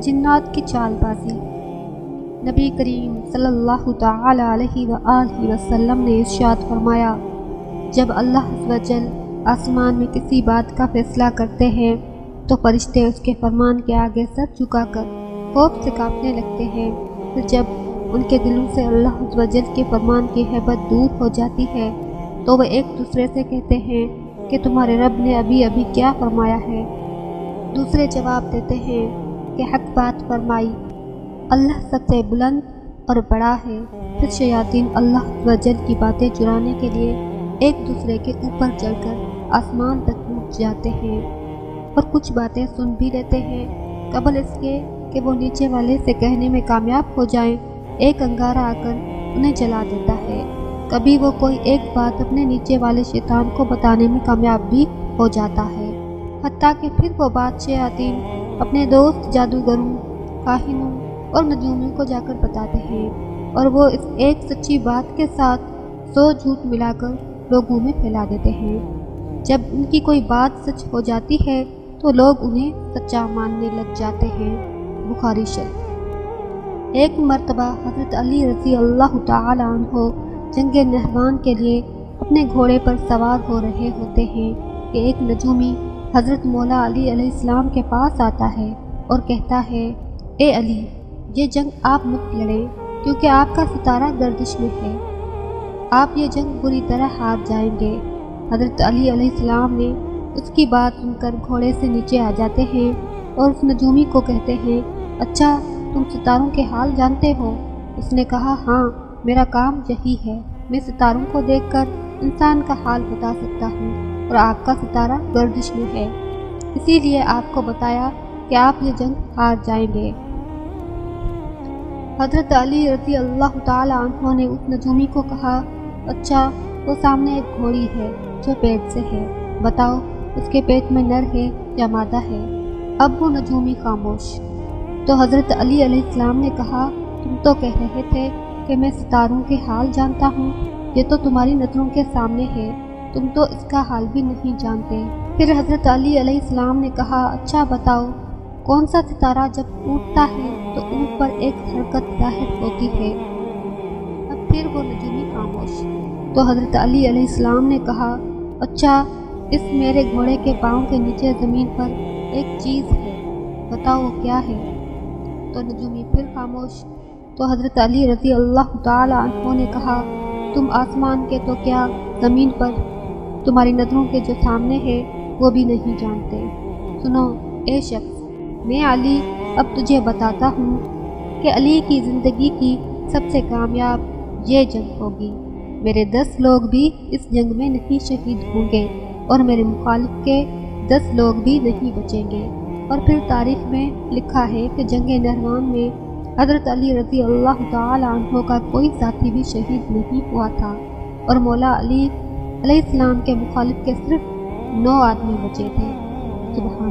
جنات کی چال بازی۔ نبی کریم صلی اللہ تعالی علیہ وآلہ وسلم نے ارشاد فرمایا، جب اللہ عز و جل آسمان میں کسی بات کا فیصلہ کرتے ہیں تو فرشتے اس کے فرمان کے آگے سر جھکا کر خوف سے کانپنے لگتے ہیں۔ پھر جب ان کے دلوں سے اللہ عز و جل کے فرمان کی ہیبت دور ہو جاتی ہے تو وہ ایک دوسرے سے کہتے ہیں کہ تمہارے رب نے ابھی ابھی کیا فرمایا ہے؟ دوسرے جواب دیتے ہیں کہ حق بات فرمائی، اللہ سب سے بلند اور بڑا ہے۔ پھر شیاطین اللہ عز و جل کی باتیں چرانے کے لیے ایک دوسرے کے اوپر چڑھ کر آسمان تک پہنچ جاتے ہیں اور کچھ باتیں سن بھی لیتے ہیں قبل اس کے کہ وہ نیچے والے سے کہنے میں کامیاب ہو جائیں۔ ایک انگارہ آ کر انہیں جلا دیتا ہے۔ کبھی وہ کوئی ایک بات اپنے نیچے والے شیطان کو بتانے میں کامیاب بھی ہو جاتا ہے، حتیٰ کہ پھر وہ بات شیاطین اپنے دوست جادوگروں، کاہنوں اور نجومیوں کو جا کر بتاتے ہیں، اور وہ اس ایک سچی بات کے ساتھ 100 جھوٹ ملا کر لوگوں میں پھیلا دیتے ہیں۔ جب ان کی کوئی بات سچ ہو جاتی ہے تو لوگ انہیں سچا ماننے لگ جاتے ہیں۔ بخاری شریف۔ ایک مرتبہ حضرت علی رضی اللہ تعالی عنہ جنگ نہروان کے لیے اپنے گھوڑے پر سوار ہو رہے ہوتے ہیں کہ ایک نجومی حضرت مولا علی علیہ السلام کے پاس آتا ہے اور کہتا ہے، اے علی، یہ جنگ آپ مت لڑیں کیونکہ آپ کا ستارہ گردش میں ہے، آپ یہ جنگ بری طرح ہار جائیں گے۔ حضرت علی علیہ السلام نے اس کی بات سن کر گھوڑے سے نیچے آ جاتے ہیں اور اس نجومی کو کہتے ہیں، اچھا تم ستاروں کے حال جانتے ہو؟ اس نے کہا، ہاں میرا کام یہی ہے، میں ستاروں کو دیکھ کر انسان کا حال بتا سکتا ہوں، اور آپ کا ستارہ گردش میں ہے، اسی لیے آپ کو بتایا کہ آپ یہ جنگ ہار جائیں گے۔ حضرت علی رضی اللہ تعالی عنہ نے اس نجومی کو کہا، اچھا وہ سامنے ایک گھوڑی ہے جو پیٹ سے ہے، بتاؤ اس کے پیٹ میں نر ہے یا مادہ ہے؟ اب وہ نجومی خاموش۔ تو حضرت علی علیہ السلام نے کہا، تم تو کہہ رہے تھے کہ میں ستاروں کے حال جانتا ہوں، یہ تو تمہاری نظروں کے سامنے ہے، تم تو اس کا حال بھی نہیں جانتے۔ پھر حضرت علی علیہ السلام نے کہا، اچھا بتاؤ کون سا ستارہ جب ٹوٹتا ہے تو اوپر پر ایک حرکت ظاہر ہوتی ہے؟ اب پھر وہ نجومی خاموش۔ تو حضرت علی علیہ السلام نے کہا، اچھا اس میرے گھوڑے کے پاؤں کے نیچے زمین پر ایک چیز ہے، بتاؤ وہ کیا ہے؟ تو نجومی پھر خاموش۔ تو حضرت علی رضی اللہ تعالی عنہ نے کہا، تم آسمان کے تو کیا زمین پر تمہاری نظروں کے جو سامنے ہے وہ بھی نہیں جانتے۔ سنو اے شخص، میں علی اب تجھے بتاتا ہوں کہ علی کی زندگی کی سب سے کامیاب یہ جنگ ہوگی۔ میرے 10 لوگ بھی اس جنگ میں نہیں شہید ہوں گے اور میرے مخالف کے 10 لوگ بھی نہیں بچیں گے۔ اور پھر تاریخ میں لکھا ہے کہ جنگ نہروان میں حضرت علی رضی اللہ تعالی عنہ کا کوئی ساتھی بھی شہید نہیں ہوا تھا، اور مولا علی علیہ السلام کے مخالف کے صرف 9 آدمی بچے تھے۔ سبحان